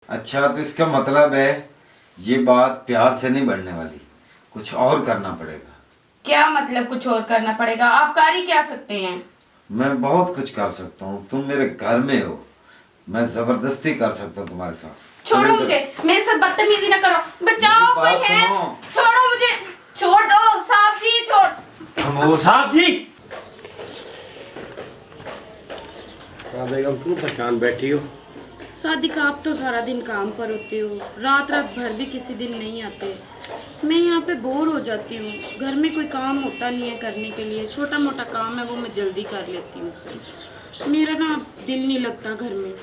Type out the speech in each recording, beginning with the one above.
अच्छा, तो इसका मतलब है ये बात प्यार से नहीं बढ़ने वाली, कुछ और करना पड़ेगा। क्या मतलब कुछ और करना पड़ेगा? आप कर ही क्या सकते हैं? मैं बहुत कुछ कर सकता हूँ, तुम मेरे घर में हो, मैं जबरदस्ती कर सकता हूँ तुम्हारे साथ। छोड़ो मुझे, मेरे साथ बदतमीजी ना करो। बचाओ, कोई है? छोड़ो मुझे, छोड़ दो साहब जी, छोड़। साहब जी, बेगम क्यों परेशान बैठी हो? सादिक, आप तो सारा दिन काम पर होते हो, रात रात भर भी किसी दिन नहीं आते। मैं यहाँ पे बोर हो जाती हूँ, घर में कोई काम होता नहीं है करने के लिए। छोटा मोटा काम है वो मैं जल्दी कर लेती हूँ। मेरा ना दिल नहीं लगता घर में।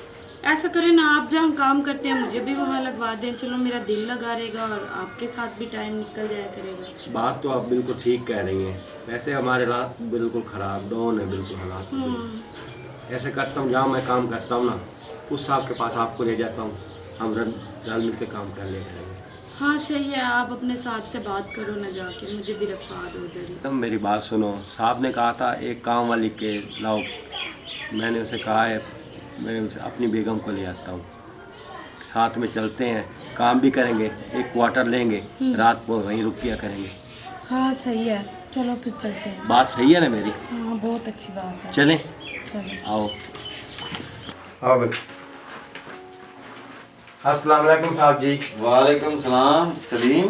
ऐसा करें ना, आप जहाँ काम करते हैं मुझे भी वहाँ लगवा दें। चलो मेरा दिल लगा रहेगा और आपके साथ भी टाइम निकल जाया करेगा। बात तो आप बिल्कुल ठीक कह रही हैं। वैसे हमारे हालात बिल्कुल ख़राब डाउन है, बिल्कुल हालात। ऐसे करता हूँ, जहाँ मैं काम करता हूँ ना उस साहब के पास आपको ले जाता हूँ, हम रल मिल के काम कर ले करेंगे। हाँ सही है, आप अपने साहब से बात करो ना जाके, मुझे भी रखवा दो उधर ही। तुम मेरी बात सुनो, साहब ने कहा था एक काम वाली के लाओ। मैंने उसे कहा है मैं उसे अपनी बेगम को ले आता हूँ, साथ में चलते हैं, काम भी करेंगे, एक क्वार्टर लेंगे, रात को वहीं रुक किया करेंगे। हाँ सही है, चलो फिर चलते हैं। बात सही है ना मेरी? हाँ बहुत अच्छी बात है। चलें? चलो आओ आओ बेटा। अस्सलाम वालेकुम साहब जी। वालेकुम सलाम सलीम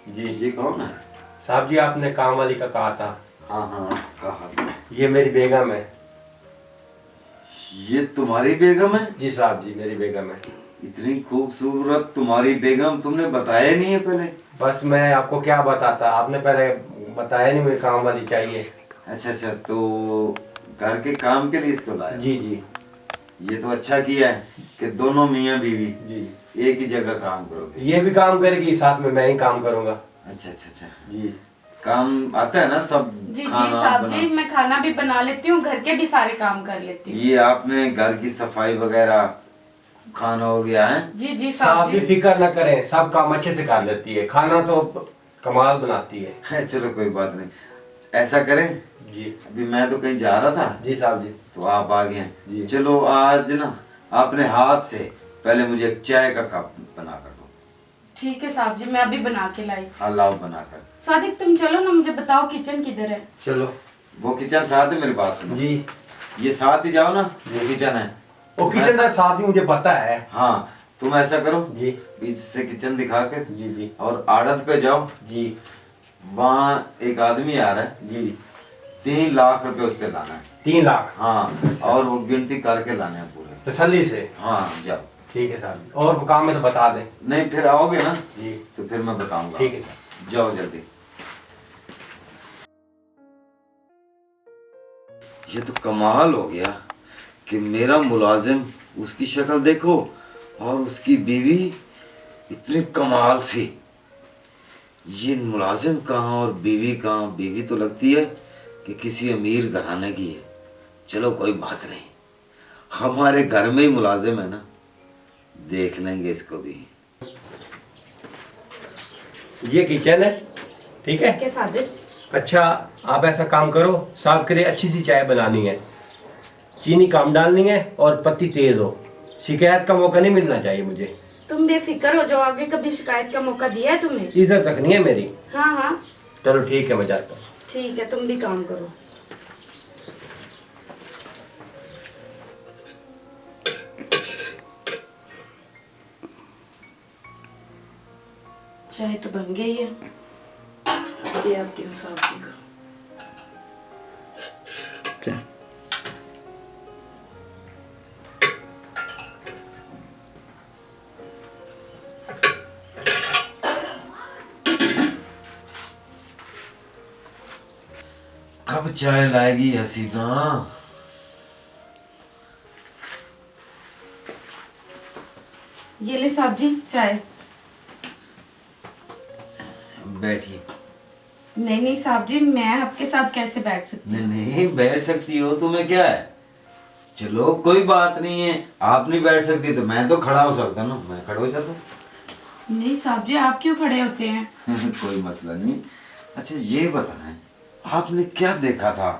जी जी, कौन है? साहब जी, आपने काम वाली का कहा था। हाँ हाँ, कहा था। ये मेरी बेगम है। ये तुम्हारी बेगम है? जी साहब जी, मेरी बेगम है। इतनी खूबसूरत तुम्हारी बेगम, तुमने बताया नहीं है पहले? बस मैं आपको क्या बताता, आपने पहले बताया नहीं मुझे काम वाली चाहिए। अच्छा अच्छा, तो घर के काम के लिए इसको लाया? जी जी ये तो अच्छा किया है कि दोनों मियाँ बीवी जी। एक ही जगह काम करोगे। ये भी काम करेगी, साथ में मैं ही काम करूँगा। अच्छा अच्छा अच्छा, जी काम आता है ना सब? जी खाना जी साहब बना- जी, मैं खाना भी बना लेती हूँ, घर के भी सारे काम कर लेती हूँ। ये आपने घर की सफाई वगैरह, खाना हो गया है? जी जी साहब साहब भी जी। फिक्र न करें, सब काम अच्छे से कर लेती है, खाना तो कमाल बनाती है। चलो कोई बात नहीं, ऐसा करें, जी अभी मैं तो कहीं जा रहा था जी साहब जी। तो आप आ गए जी। हैं। चलो आज ना अपने हाथ से पहले मुझे एक चाय का कप बना कर दो। ठीक है साहब जी, मैं अभी बना के लाई। हाँ लाओ बनाकर। सादिक तुम चलो ना, मुझे बताओ किचन किधर है। चलो। वो किचन साथ है, मेरी बात सुनो। जी ये साथ ही जाओ ना, ये किचन है। वो किचन का साहब जी मुझे पता है। हाँ, तुम ऐसा करो, जी बीच से किचन दिखा के जी जी और आड़त पे जाओ। जी वहाँ एक आदमी आ रहा है, जी। 3 लाख रुपए उससे लाना है। 3 लाख? हाँ, और वो गिनती करके लाने हैं पूरे। तसल्ली से? हाँ जाओ। ठीक है साहब जी, और कोई काम में तो बता दें। नहीं फिर आओगे ना जी तो फिर मैं बताऊंगा। ठीक है साहब। जाओ जल्दी। ये तो कमाल हो गया कि मेरा मुलाजिम, उसकी शक्ल देखो और उसकी बीवी इतनी कमाल सी। ये मुलाजिम कहाँ और बीवी कहाँ? बीवी तो लगती है कि किसी अमीर घराने की है। चलो कोई बात नहीं, हमारे घर में ही मुलाजिम है ना, देख लेंगे इसको भी। ये किचन है, ठीक है? क्या सादिक? अच्छा, आप ऐसा काम करो, साहब के लिए अच्छी सी चाय बनानी है, चीनी कम डालनी है और पत्ती तेज हो। शिकायत का मौका नहीं मिलना चाहिए मुझे। तुम बेफिक्र हो जाओ, आगे कभी शिकायत का मौका दिया है तुम्हें? इज्जत रखनी है मेरी। हाँ हाँ चलो ठीक है, मैं जाता हूँ। ठीक है, तुम भी काम करो। चाय तो बन गई है, दे आती हूँ साहब जी को। कब चाय लाएगी हसीना? ये ले साहब जी चाय। बैठिए। नहीं नहीं साहब जी, मैं आपके साथ कैसे बैठ सकती हूँ? नहीं नहीं, बैठ सकती हो, तुम्हें क्या है? चलो कोई बात नहीं है, आप नहीं बैठ सकती तो मैं तो खड़ा हो सकता ना, मैं खड़ा हो जाता हूँ। नहीं साहब जी, आप क्यों खड़े होते हैं? कोई मसला नहीं। अच्छा ये बताएं, आपने क्या देखा था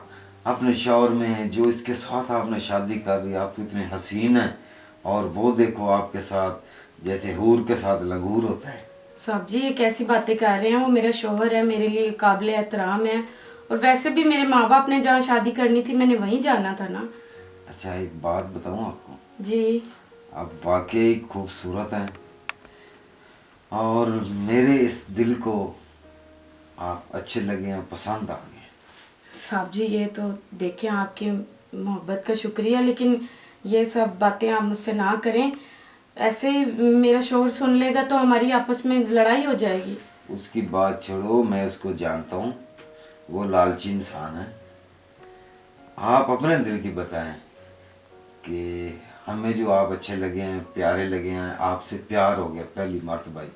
अपने शौहर में जो इसके साथ आपने शादी कर ली? आप तो इतने हसीन हैं और वो देखो आपके साथ जैसे हूर के साथ लंगूर होता है। साहब जी, ये कैसी बातें कर रहे हैं? वो मेरा शोहर है, मेरे लिए काबिल एहतराम है। और वैसे भी मेरे माँ बाप ने जहाँ शादी करनी थी मैंने वहीं जाना था ना। अच्छा एक बात बताऊं आपको, जी। आप वाकई खूबसूरत हैं और मेरे इस दिल को आप अच्छे लगे हैं, पसंद आ गए। साहब जी, ये तो देखें आपकी मोहब्बत का शुक्रिया, लेकिन ये सब बातें आप मुझसे ना करें। ऐसे मेरा शोहर सुन लेगा तो हमारी आपस में लड़ाई हो जाएगी। उसकी बात छोड़ो, मैं उसको जानता हूँ, वो लालची इंसान है। आप अपने दिल की बताएं कि हमें जो आप अच्छे लगे हैं, प्यारे लगे हैं, आपसे प्यार हो गया पहली मर्तबा ही,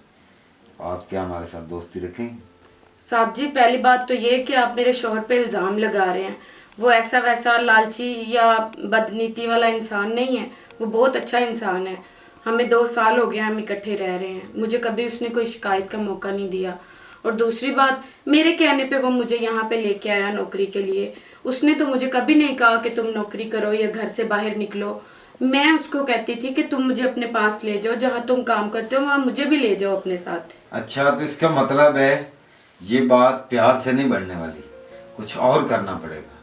आप क्या हमारे साथ दोस्ती रखेंगे? साहब जी, पहली बात तो ये कि आप मेरे शोहर पे इल्ज़ाम लगा रहे हैं। वो ऐसा वैसा लालची या बदनीति वाला इंसान नहीं है, वो बहुत अच्छा इंसान है। हमें 2 साल हो गए, हम इकट्ठे रह रहे हैं। मुझे कभी उसने कोई शिकायत का मौका नहीं दिया। और दूसरी बात, मेरे कहने पे वो मुझे यहाँ पे लेके आया नौकरी के लिए। उसने तो मुझे कभी नहीं कहा कि तुम नौकरी करो या घर से बाहर निकलो। मैं उसको कहती थी कि तुम मुझे अपने पास ले जाओ, जहाँ तुम काम करते हो वहाँ मुझे भी ले जाओ अपने साथ। अच्छा तो इसका मतलब है ये बात प्यार से नहीं बढ़ने वाली, कुछ और करना पड़ेगा।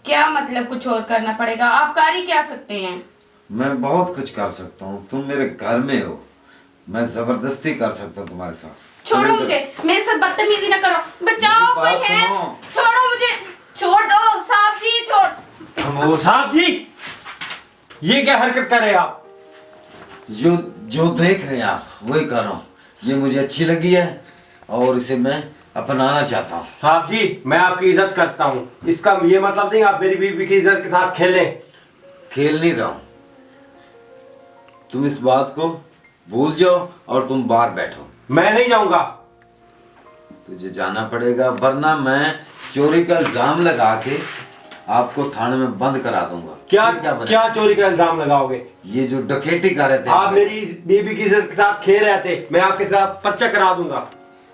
क्या मतलब कुछ और करना पड़ेगा? आप कर ही क्या सकते हैं? मैं बहुत कुछ कर सकता हूँ, तुम मेरे घर में हो, मैं जबरदस्ती कर सकता हूँ तुम्हारे साथ। छोड़ो चलो मुझे, मेरे साथ बदतमीजी ना करो। बचाओ, मेरी बात कोई है? सुनो। छोड़ो मुझे, छोड़ दो साहब जी, छोड़। खामोश। साहब जी, ये क्या हरकत कर रहे हैं आप? जो जो देख रहे हैं आप वही कर रहा हूँ। ये मुझे अच्छी लगी है और इसे मैं अपनाना चाहता हूँ। साहब जी, मैं आपकी इज्जत करता हूँ, इसका ये मतलब नहीं आप मेरी बीवी की इज्जत के साथ खेलें। खेल नहीं रहा हूँ, तुम इस बात को भूल जाओ और तुम बाहर बैठो। मैं नहीं जाऊंगा। तुझे जाना पड़ेगा वरना मैं चोरी का इल्जाम लगा के आपको थाने में बंद करा दूंगा। क्या फिर बनेगा? क्या चोरी का इल्जाम लगाओगे? ये जो डकैती कर रहे थे आप मेरी बीवी की इज्जत के साथ खेल रहे थे, मैं आपके साथ पर्चा करा दूंगा।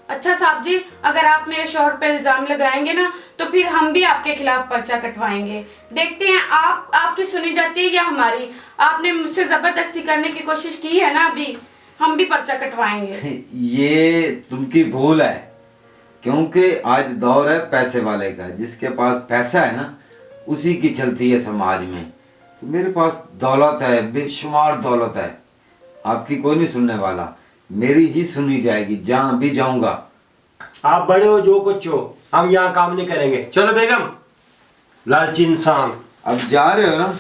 अच्छा साहब जी, अगर आप मेरे शोहर पे इल्जाम लगाएंगे ना तो फिर हम भी आपके खिलाफ पर्चा कटवाएंगे। देखते हैं आपकी सुनी जाती है या हमारी। आपने मुझसे जबरदस्ती करने की कोशिश की है ना, अभी हम भी पर्चा कटवाएंगे। ये तुमकी भूल है, क्योंकि आज दौर है पैसे वाले का। जिसके पास पैसा है ना उसी की चलती है समाज में। तो मेरे पास दौलत है, बेशुमार दौलत है, आपकी कोई नहीं सुनने वाला, मेरी ही सुनी जाएगी जहां भी जाऊंगा। आप बड़े हो जो कुछ हो, हम यहाँ काम नहीं करेंगे। चलो बेगम, लालची इंसान। अब जा रहे हो ना,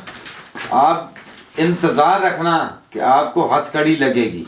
आप इंतजार रखना कि आपको हथकड़ी लगेगी।